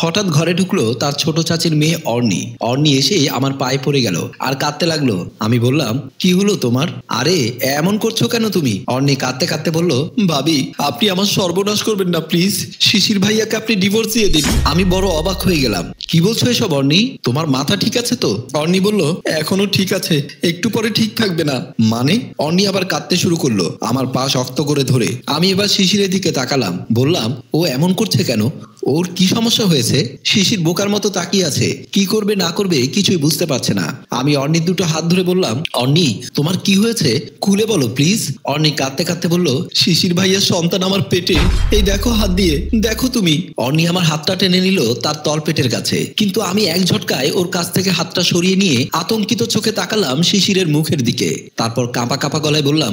হঠাৎ ঘরে ঢুকলো তার ছোট চাচির মেয়ে অর্নি। অর্নি এসে আমার পায়ে পড়ে গেল আর কাঁদতে লাগলো। আমি বললাম, কি হলো তোমার? আরে এমন করছো কেন তুমি? অর্নি কাঁদতে কাঁদতে বলল, ভাবি আপনি আমার সর্বনাশ করবেন না প্লিজ। শিশির ভাইয়াকে আপনি ডিভোর্স দিয়ে দিন। আমি বড় অবাক হয়ে গেলাম। কি বলছো এসব অর্নি? তোমার মাথা ঠিক আছে তো? অর্নি বলল, এখনো ঠিক আছে, একটু পরে ঠিক থাকবে না। মানে? অর্নি আবার কাঁদতে শুরু করলো আমার পা শক্ত করে ধরে। আমি এবার শিশিরের দিকে তাকালাম, বললাম, ও এমন করছে কেন? ওর কি সমস্যা হয়েছে? শিশির বোকার মতো তাকিয়ে আছে, কি করবে না করবে কিছুই বুঝতে পারছে না। আমি অর্নির দুটো হাত ধরে বললাম, অর্নি তোমার কি হয়েছে, খুলে বলো প্লিজ। অর্নি কাঁদতে কাঁদতে বলল, শিশির ভাইয়ের সন্তান আমার পেটে, এই দেখো হাত দিয়ে দেখো তুমি। অর্নি আমার হাতটা টেনে নিল তার তলপেটের কাছে, কিন্তু আমি এক ঝটকায় ওর কাছ থেকে হাতটা সরিয়ে নিয়ে আতঙ্কিত চোখে তাকালাম শিশিরের মুখের দিকে। তারপর কাঁপা কাঁপা গলায় বললাম,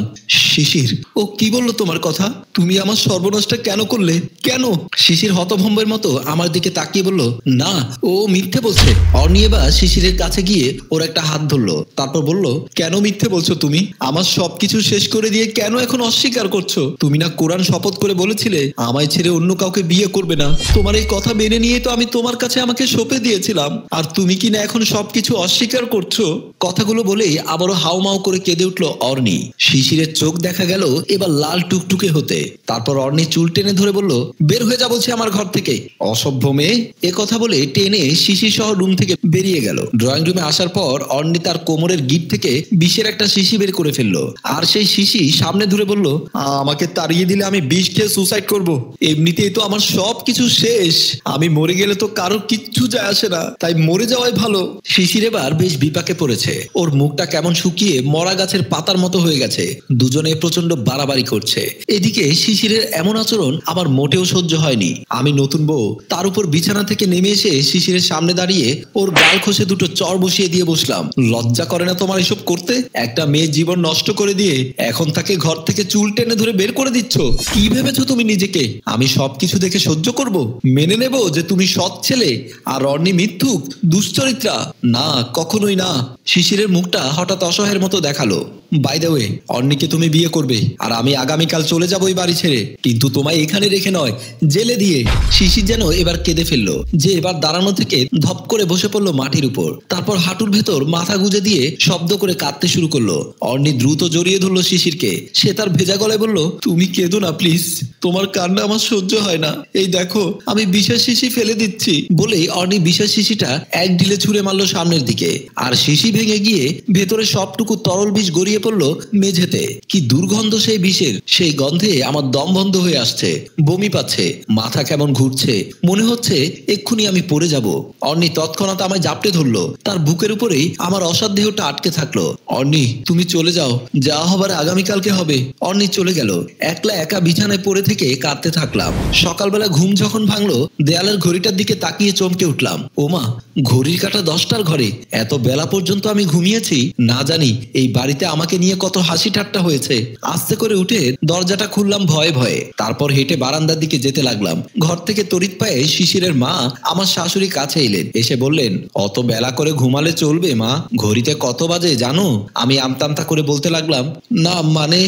শিশির ও কি বললো তোমার কথা? তুমি আমার সর্বনাশটা কেন করলে? কেন? শিশির হতভম্বের মতো আমার দিকে তাকিয়ে বলল, না ও মিথ্যে বলছে। অর্নি এবার শিশিরের কাছে গিয়ে ওর একটা হাত ধরলো, তারপর বলল, কেন মিথ্যে বলছো তুমি? আমার সবকিছু শেষ করে দিয়ে কেন এখন অস্বীকার করছো? তুমি না কোরআন শপথ করে বলেছিলে আমায় ছেড়ে অন্য কাউকে বিয়ে করবে না? তোমার এই কথা মেনে নিয়ে তো আমি তোমার কাছে আমাকে সঁপে দিয়েছিলাম, আর তুমি কি না এখন সবকিছু অস্বীকার করছো? কথাগুলো বলেই আবারও হাউমাউ করে কেঁদে উঠলো অর্নি। শিশিরের চোখ দেখা গেল এবার লাল টুকটুকে হতে। তারপর অর্নি চুল টেনে ধরে বলল, বের হয়ে যা বলছি আমার ঘর থেকে, অসভ্য মেয়ে। এ কথা বলে টেনে শিশির সহ রুম থেকে বেরিয়ে গেল। ড্রয়িং রুমে আসার পর অর্নি তার কোমরের গিট থেকে বিষের একটা শিশি বের করে ফেললো, আর সেই শিশি সামনে ধরে বলল, আমাকে তাড়িয়ে দিলে আমি বিষ খেয়ে সুসাইড করব। এমনিতেই তো আমার সব কিছু শেষ, আমি মরে গেলে তো কারোর কিচ্ছু যায় আসে না, তাই মরে যাওয়াই ভালো। শিশির এবার বেশ বিপাকে পড়েছে। ওর মুখটা কেমন শুকিয়ে মরা গাছের পাতার মতো হয়ে গেছে। দুজনে প্রচন্ড বাড়াবাড়ি করছে। এদিকে শিশিরের এমন আচরণ আমার মোটেও সহ্য হয়নি। আমি নতুন বউ, তার উপর বিছানা থেকে নেমে এসে শিশিরের সামনে দাঁড়িয়ে ওর গাল খসে দুটো চড় বসিয়ে দিয়ে বসলাম। লজ্জা করে না তোমার এসব করতে? একটা মেয়ের জীবন নষ্ট করে দিয়ে এখন তাকে ঘর থেকে চুল টেনে ধরে বের করে দিচ্ছ? কি ভেবেছো তুমি নিজেকে? আমি সবকিছু দেখে সহ্য করব? মেনে নেব যে তুমি সৎ ছেলে আর অর্নি মিথ্যুক দুশ্চরিত্রা? না, কখনোই না। শিশিরের মুখটা হঠাৎ অসহায়ের মতো দেখালো। বাই দ্য ওয়ে, অর্নিকে তুমি বিয়ে করবে, আর আমি আগামীকাল চলে যাবো এই বাড়ি ছেড়ে, কিন্তু তোমায় এখানে রেখে নয়, জেলে দিয়ে। শিশির যেন এবার কেঁদে ফেললো, যে এবার দাঁড়ানো থেকে ধপ করে বসে পড়লো মাটির উপর। তারপর হাঁটুর ভেতর মাথা গুজে দিয়ে শব্দ করে কাঁদতে শুরু করলো। অর্নি দ্রুত জড়িয়ে ধরলো শিশিরকে। সে তার ভেজা গলায় বলল, তুমি কেঁদো না প্লিজ, তোমার কান্না আমার সহ্য হয় না। এই দেখো আমি বিষের শিশি ফেলে দিচ্ছি। বলেই অর্নি বিষের শিশিটা এক ঢিলে ছুঁড়ে মারলো সামনের দিকে, আর শিশি ভেঙে গিয়ে ভেতরে সবটুকু তরল বিষ গড়িয়ে পড়লো মেঝেতে। কি দুর্গন্ধ সেই বিষের! সেই গন্ধে আমার দম বন্ধ হয়ে আসছে, বমি পাচ্ছে, মাথা কেমন ঘুরছে, মনে হচ্ছে এক্ষুনি আমি পড়ে যাব। অর্নি তৎক্ষণাৎ আমায় জাপটে ধরলো, তার বুকের উপরেই আমার অসাধ্য দেহটা আটকে থাকলো। অর্নি তুমি চলে যাও, যা হবার আগামীকালকে হবে। অর্নি চলে গেল। একলা একা বিছানায় পড়ে থেকে কাঁদতে থাকলাম। সকালবেলা ঘুম যখন ভাঙলো, দেয়ালের ঘড়িটার দিকে তাকিয়ে চমকে উঠলাম। ওমা, ঘড়ির কাঁটা 10টার ঘরে। এত বেলা পর্যন্ত আমি ঘুমিয়েছি। না জানি এই বাড়িতে আমাকে নিয়ে কত হাসি ঠাট্টা হয়েছে। আস্তে করে উঠে দরজাটা খুললাম ভয়ে ভয়ে। তারপর হেঁটে বারান্দার দিকে যেতে লাগলাম। ঘর থেকে তড়িৎ পায়ে শিশিরের মা আমার শাশুড়ি কাছে এলেন। এসে বললেন, অত বেলা করে ঘুমালে চলবে মা? ঘড়িতে কত বাজে জানো? আমি আমতামতা করে বলতে লাগলাম, না মানে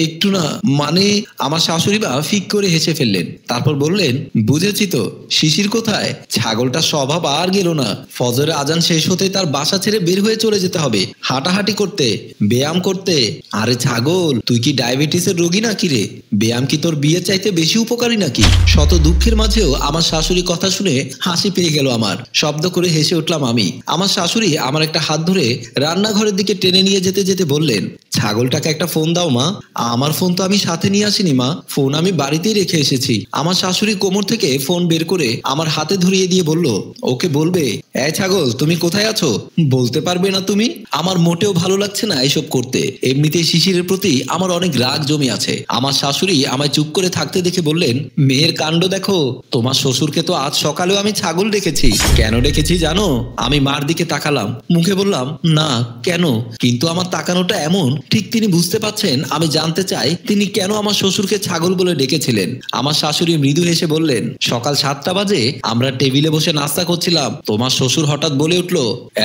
একটু না মানে। আমার শাশুড়ি মা ফিক করে হেসে ফেললেন। তারপর বললেন, বুঝেছি তো, শিশির কোথায়? ছাগলটা স্বভাব আর গেল না। ফজরে আজান শেষ হতে তার বাসা ছেড়ে বের হয়ে চলে যেতে হবে, হাঁটাহাঁটি করতে, ব্যায়াম করতে। আরে ছাগল, তুই কি ডায়াবেটিসের রোগী নাকি রে? ব্যায়াম কি তোর বিয়ে চাইতে বেশি উপকারী নাকি? শত দুঃখের মাঝেও আমার শাশুড়ি কথা শুনে হাসি পেয়ে গেল আমার। শব্দ করে হেসে উঠলাম আমি। আমার শাশুড়ি আমার একটা হাত ধরে রান্নাঘরের দিকে টেনে নিয়ে যেতে যেতে বললেন, ছাগলটাকে একটা ফোন দাও মা। আমার ফোন তো আমি সাথে নিয়ে আসিনি মা, ফোন আমি বাড়িতেই রেখে এসেছি। আমার শাশুড়ি কোমর থেকে ফোন বের করে আমার হাতে ধরিয়ে দিয়ে বলল, ওকে বলবে, এই ছাগল তুমি কোথায় আছো? বলতে পারবে না তুমি? আমার মোটেও ভালো লাগছে না এসব করতে। এমনিতেই শিশিরের প্রতি আমার অনেক রাগ জমে আছে। আমার শাশুড়ি আমায় চুপ করে থাকতে দেখে বললেন, মেয়ের কাণ্ড দেখো, তোমার শ্বশুরকে তো আজ সকালেও আমি ছাগল ডেকেছি। কেন ডেকেছি জানো? আমি মার দিকে তাকালাম, মুখে বললাম, না কেন? কিন্তু আমার তাকানোটা এমন ঠিক তিনি বুঝতে পারছেন আমি জানতে চাই তিনি কেন আমার শ্বশুরকে ছাগল বলে ডেকেছিলেন। আমার শাশুড়ি মৃদু হেসে বললেন, সকাল 7টা বাজে আমরা টেবিলে বসে নাস্তা করছিলাম, তোমার শ্বশুর হঠাৎ বলে উঠলো,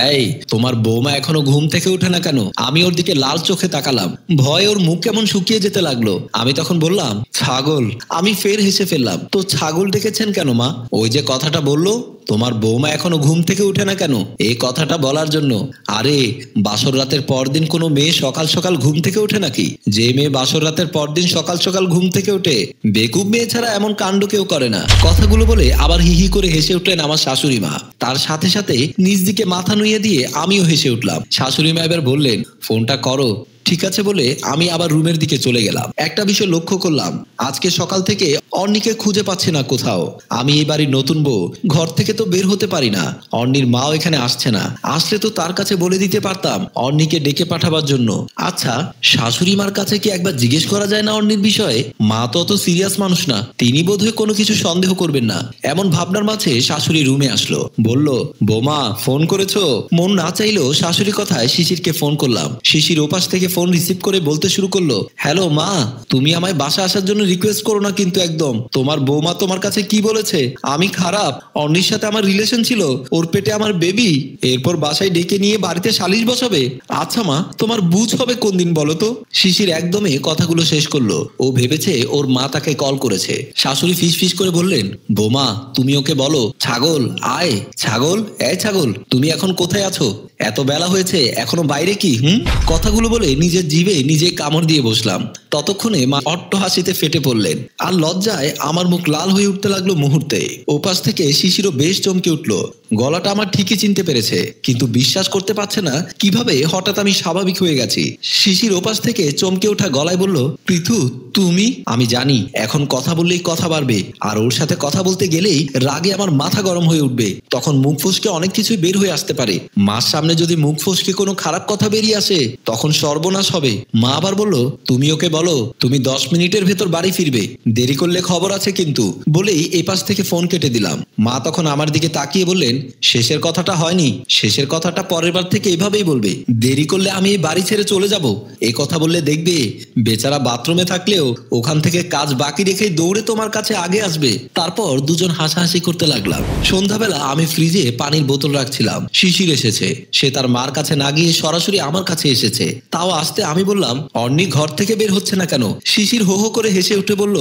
এই তোমার বৌমা এখনো ঘুম থেকে উঠে না কেন? আমি ওর দিকে লাল চোখে তাকালাম, ভয়ে ওর মুখ কেমন শুকিয়ে যেতে লাগলো। আমি তখন বললাম, ছাগল। আমি ফের হেসে ফেললাম, তো ছাগল ডেকেছেন কেন মা? ওই যে কথাটা বললো তোমার বৌমা এখনো ঘুম থেকে উঠে না কেন, এই কথাটা বলার জন্য। আরে বাসর রাতের পরদিন কোনো মেয়ে সকাল সকাল ঘুম থেকে ওঠে নাকি? যে মেয়ে বাসর রাতের পরদিন সকাল সকাল ঘুম থেকে ওঠে বেকুব মেয়ে ছাড়া এমন কাণ্ড কেউ করে না। কথাগুলো বলে আবার হিহি করে হেসে উঠলেন আমার শাশুড়ি মা। তার সাথে সাথে নিজ দিকে মাথা নুইয়ে দিয়ে আমিও হেসে উঠলাম। শাশুড়ি মা এবার বললেন, ফোনটা করো। ঠিক আছে বলে আমি আবার রুমের দিকে চলে গেলাম। একটা বিষয় লক্ষ্য করলাম, আজকে সকাল থেকে অর্ণিকে খুঁজে পাচ্ছি না কোথাও। আমি এই বাড়ির নতুন বউ, ঘর থেকে তো বের হতে পারি না। অর্ণির মাও এখানে আসছে না, আসলে তো তার কাছে বলে দিতে পারতাম অর্ণিকে ডেকে পাঠাবার জন্য। আচ্ছা, শাশুড়ি মার কাছে কি একবার জিজ্ঞেস করা যায় না অর্ণির বিষয়ে? মা তো অত সিরিয়াস মানুষ না, তিনি বোধহয় কোনো কিছু সন্দেহ করবেন না। এমন ভাবনার মাঝে শাশুড়ি রুমে আসলো, বলল, বৌমা ফোন করেছো? মন না চাইলেও শাশুড়ি কথায় শিশিরকে ফোন করলাম। শিশির ওপাশ থেকে ফোন রিসিভ করে বলতে শুরু করলো, হ্যালো মা, তুমি আমায় বাসা আসার জন্য রিকোয়েস্ট করো না কিন্তু একদম। তোমার বৌমা তোমার কাছে কি বলেছে? আমি খারাপ, অন্যের সাথে আমার রিলেশন ছিল, ওর পেটে আমার বেবি, এরপর বাসায় ডেকে নিয়ে বাড়িতে সালিশ বসাবে। আচ্ছা মা, তোমার বুঝ হবে কোন দিন বলো তো? শিশির একদমই কথাগুলো শেষ করলো। ও ভেবেছে ওর মা তাকে কল করেছে। শাশুড়ি ফিস ফিস করে বললেন, বৌমা তুমি ওকে বলো, ছাগল আয়। ছাগল? এই ছাগল, তুমি এখন কোথায় আছো? এত বেলা হয়েছে, এখনো বাইরে কি? কথাগুলো বলে নিজের জিভে নিজে কামড় দিয়ে বসলাম। ততক্ষণে মা অট্ট হাসিতে ফেটে পড়লেন, আর লজ্জায় আমার মুখ লাল হয়ে উঠতে লাগলো মুহূর্তে। ওপাশ থেকে শিশিরও বেশ চমকে উঠলো। গলাটা আমার ঠিকই চিনতে পেরেছে, কিন্তু বিশ্বাস করতে পারছে না কিভাবে হঠাৎ আমি স্বাভাবিক হয়ে গেছি। শিশির ওপাশ থেকে চমকে ওঠা গলায় বলল, পৃথু তুমি? আমি জানি এখন কথা বললেই কথা বাড়বে, আর ওর সাথে কথা বলতে গেলেই রাগে আমার মাথা গরম হয়ে উঠবে, তখন মুখ ফসকে অনেক কিছুই বের হয়ে আসতে পারে। মার সামনে যদি মুখ ফসকে কোনো খারাপ কথা বেরিয়ে আসে তখন সর্বনাশ হবে। মা আবার বলল, তুমি ওকে বলো তুমি 10 মিনিটের ভেতর বাড়ি ফিরবে, দেরি করলে খবর আছে কিন্তু। বলেই এপাশ থেকে ফোন কেটে দিলাম। মা তখন আমার দিকে তাকিয়ে বললেন, শেষের কথাটা হয়নি, শেষের কথাটা পরের বার থেকে এভাবেই বলবে, দেরি করলে আমি এই বাড়ি ছেড়ে চলে যাব। এই কথা বললে দেখবে বেচারা বাথরুমে থাকলেও ওখান থেকে কাজ বাকি রেখে দৌড়ে তোমার কাছে আগে আসবে। তারপর দুজন হাসাহাসি করতে লাগলাম। সন্ধ্যাবেলা আমি ফ্রিজে পানির বোতল রাখছিলাম, শিশির এসেছে। সে তার মার কাছে না গিয়ে সরাসরি আমার কাছে এসেছে। তাও আসতে আমি বললাম, অর্ণি ঘর থেকে বের হচ্ছে না কেন? শিশির হো হো করে হেসে উঠে বলল,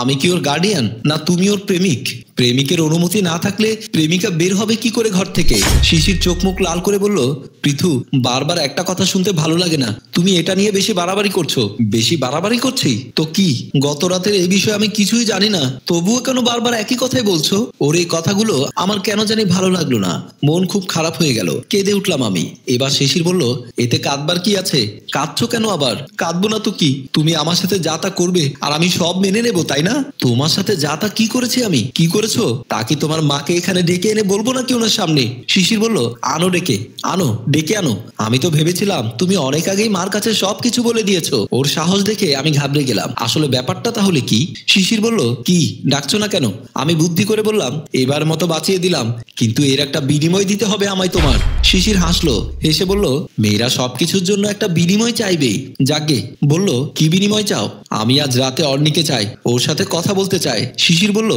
আমি কি ওর গার্ডিয়ান, না তুমি ওর প্রেমিক? প্রেমিকের অনুমতি না থাকলে প্রেমিকা বের হবে কি করে ঘর থেকে? শিশির চোখ মুখ লাল করে বলল, পৃথু বারবার একটা কথা শুনতে ভালো লাগে না, তুমি এটা নিয়ে বেশি বাড়াবাড়ি করছো। বেশি বাড়াবাড়ি করছি তো কি? গত রাতের এই বিষয়ে আমি কিছুই জানি না, তবুও কেন বারবার একই কথাই বলছো? ওর এই কথাগুলো আমার কেন জানি ভালো লাগলো না, মন খুব খারাপ হয়ে গেল, কেঁদে উঠলাম আমি। এবার শিশির বলল, এতে কাঁদবার কি আছে? কাঁদছো কেন আবার? কাঁদবো না তো কি, তুমি আমার সাথে যা তা করবে আর আমি সব মেনে নেবো, তাই না? তোমার সাথে যা তা কি করেছি আমি? কি করেছো তা কি তোমার মাকে এখানে ডেকে এনে বলবো নাকি ওনার সামনে? শিশির বলল, আনো ডেকে আনো, ডেকে আনো। আমি তো ভেবেছিলাম তুমি অনেক আগেই মার কাছে সবকিছু বলে দিয়েছো। ওর সাহস দেখে আমি ঘাবড়ে গেলাম। আসলে ব্যাপারটা তাহলে কি? শিশির বলল, কি ডাকছো না কেন? আমি বুদ্ধি করে বললাম, এবার মতো বাঁচিয়ে দিলাম, কিন্তু এর একটা বিনিময় দিতে হবে আমায় তোমার। শিশির হাসলো, হেসে বলল, মেয়েরা সবকিছুর জন্য একটা বিনিময় চাইবে। যাকে বলল, কি বিনিময় চাও? আমি আজ রাতে অর্ণিকে চাই, ওর সাথে কথা বলতে চাই। শিশির বলল,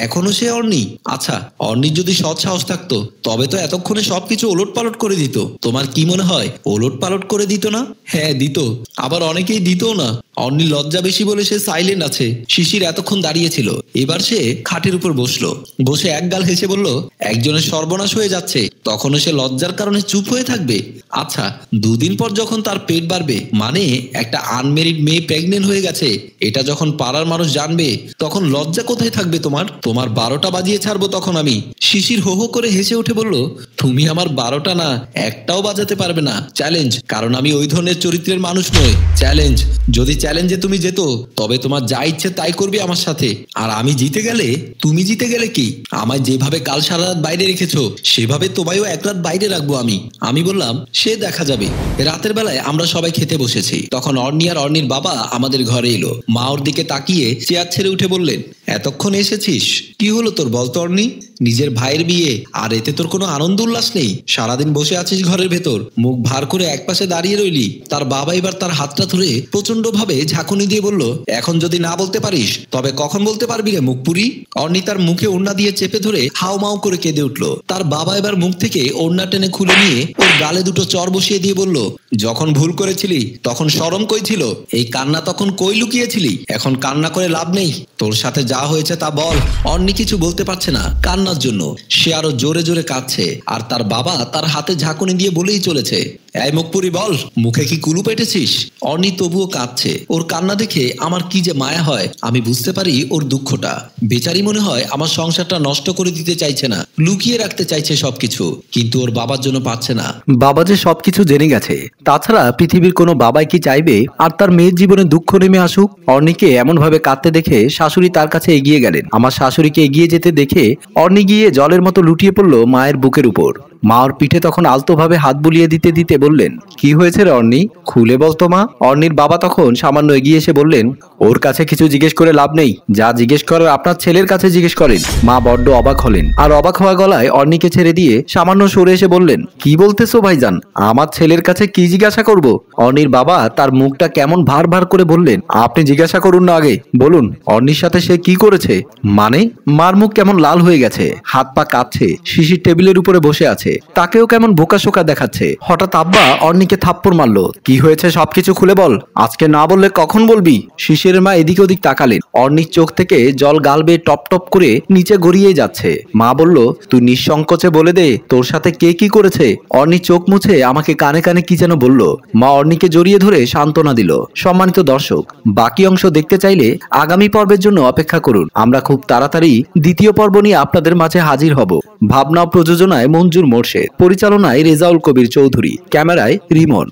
এখনো সে অর্ণি? আচ্ছা, অর্ণির যদি সৎ সাহস থাকতো তবে তো এতক্ষণে সবকিছু ওলট পালট করে দিত। তোমার কি মনে হয় ওলট পালট করে দিত না? হ্যাঁ দিত, আবার অনেকেই দিত না। অর্ণির লজ্জা বেশি বলে সে সাইলেন্ট আছে। শিশির এতক্ষণ দাঁড়িয়েছিল, এবার সে খাটের উপর বসলো, বসে এক গাল হেসে বলল, একজনের সর্বনাশ হয়ে যাচ্ছে তখনও সে লজ্জার কারণে চুপ হয়ে থাকবে? আচ্ছা, দুদিন পর যখন তার পেট বাড়বে, মানে একটা আনমেরিড মেয়ে প্রেগনেন্ট হয়ে গেছে, এটা যখন পাড়ার মানুষ জানবে তখন লজ্জা কোথায় থাকবে তোমার? তোমার 12টা বাজিয়ে ছাড়বো তখন আমি। শিশির হো হো করে হেসে উঠে বলল, তুমি আমার 12টা না, একটাও বাজাতে পারবে না। চ্যালেঞ্জ, কারণ আমি ওই ধরনের চরিত্রের মানুষ নই। চ্যালেঞ্জ, যদি চ্যালেঞ্জে তুমি যেত তবে তোমার যা ইচ্ছে তাই করবে আমার সাথে, আর আমি জিতে গেলে? তুমি জিতে গেলে কি, আমায় যেভাবে কাল সারা রাত বাইরে রেখেছো সেভাবে তোমায়ও এক রাত বাইরে রাখবো আমি। আমি বললাম, সে দেখা যাবে। রাতের বেলায় আমরা সবাই খেতে বসেছি, তখন অর্ণি আর অর্ণির বাবা আমাদের ঘরে এলো। মা ওর দিকে তাকিয়ে চেয়ার ছেড়ে উঠে বললেন, এতক্ষণ এসেছিস, কি হলো তোর বলতো অর্নি? নিজের ভাইয়ের বিয়ে, আর এতে তোর কোনো আনন্দ উল্লাস নেই? সারাদিন বসে আছিস ঘরের ভেতর, মুখ ভার করে একপাশে দাঁড়িয়ে রইলি। তার বাবা এবার তার হাতটা ধরে প্রচন্ড ভাবে ঝাঁকুনি দিয়ে বলল, এখন যদি না বলতে পারিস তবে কখন বলতে পারবি রে মুখপুরি? অর্নি তার মুখে ওড়না দিয়ে চেপে ধরে হাউমাউ করে কেঁদে উঠল। তার বাবা এবার মুখ থেকে ওড়না টেনে খুলে নিয়ে ওর গালে দুটো চর বসিয়ে দিয়ে বলল, যখন ভুল করেছিলি তখন শরম কই ছিল? এই কান্না তখন কই লুকিয়েছিলি? এখন কান্না করে লাভ নেই, তোর সাথে যা হয়েছে তা বল। অর্নি কিছু বলতে পারছে না কান্নার জন্য, সে আরো জোরে জোরে কাঁদছে, আর তার বাবা তার হাতে ঝাঁকুনি দিয়ে বলেই চলেছে, এই মুখপুরি বল, মুখে কি কুলু পেটেছিস? অর্নি তবুও কাঁদছে। ওর কান্না দেখে আমার কি যে মায়া হয়, আমি বুঝতে পারি ওর দুঃখটা। বেচারি মনে হয় আমার সংসারটা নষ্ট করে দিতে চাইছে না, লুকিয়ে রাখতে চাইছে সবকিছু, কিন্তু ওর বাবার জন্য পারছে না। বাবা যে সবকিছু জেনে গেছে, তাছাড়া পৃথিবীর কোনো বাবাই কি চাইবে আর তার মেয়ের জীবনে দুঃখ নেমে আসুক? অর্নিকে এমন ভাবে কাঁদতে দেখে শাশুড়ি তার কাছে এগিয়ে গেলেন। আমার শাশুড়িকে এগিয়ে যেতে দেখে অর্নি গিয়ে জলের মতো লুটিয়ে পড়ল মায়ের বুকের উপর। মা ওর পিঠে তখন আলতোভাবে হাত বুলিয়ে দিতে দিতে বললেন, কি হয়েছে রে অর্নি, খুলে বলতো মা। অর্নির বাবা তখন সামান্য এগিয়ে এসে বললেন, ওর কাছে কিছু জিজ্ঞেস করে লাভ নেই, যা জিজ্ঞেস করার আপনার ছেলের কাছে জিজ্ঞেস করেন। মা বড্ড অবাক হলেন, আর অবাক হওয়া গলায় অর্নিকে ছেড়ে দিয়ে সামান্য সরে এসে বললেন, কি বলতেছো ভাইজান, আমার ছেলের কাছে কি জিজ্ঞাসা করব? অর্নির বাবা তার মুখটা কেমন ভার ভার করে বললেন, আপনি জিজ্ঞাসা করুন না, আগে বলুন অর্নির সাথে সে কি করেছে। মানে? মার মুখ কেমন লাল হয়ে গেছে, হাত পা কাঁপছে, শিশির টেবিলের উপরে বসে আছে, তাকেও কেমন বোকাশোকা দেখাচ্ছে। হঠাৎ আব্বা অর্নিকে থাপ্পড় মারলো। কি হয়েছে সবকিছু খুলে বল, আজকে না বললে কখন বলবি? শিশিরের মা এদিক ওদিক তাকালেন। অর্নির চোখ থেকে জল গাল বেয়ে টপ টপ করে নিচে গড়িয়ে যাচ্ছে। মা বলল, তুই নিঃসংকোচে বলে দে তোর সাথে কে কি করেছে। অর্নি চোখ মুছে আমাকে কানে কানে কি যেন বলল। মা অর্নিকে জড়িয়ে ধরে সান্ত্বনা দিল। সম্মানিত দর্শক, বাকি অংশ দেখতে চাইলে আগামী পর্বের জন্য অপেক্ষা করুন। আমরা খুব তাড়াতাড়ি দ্বিতীয় পর্ব নিয়ে আপনাদের মাঝে হাজির হব। ভাবনা প্রযোজনায় মঞ্জুর মোর্শেদ, পরিচালনায় রেজাউল কবির চৌধুরী, ক্যামেরায় রিমন।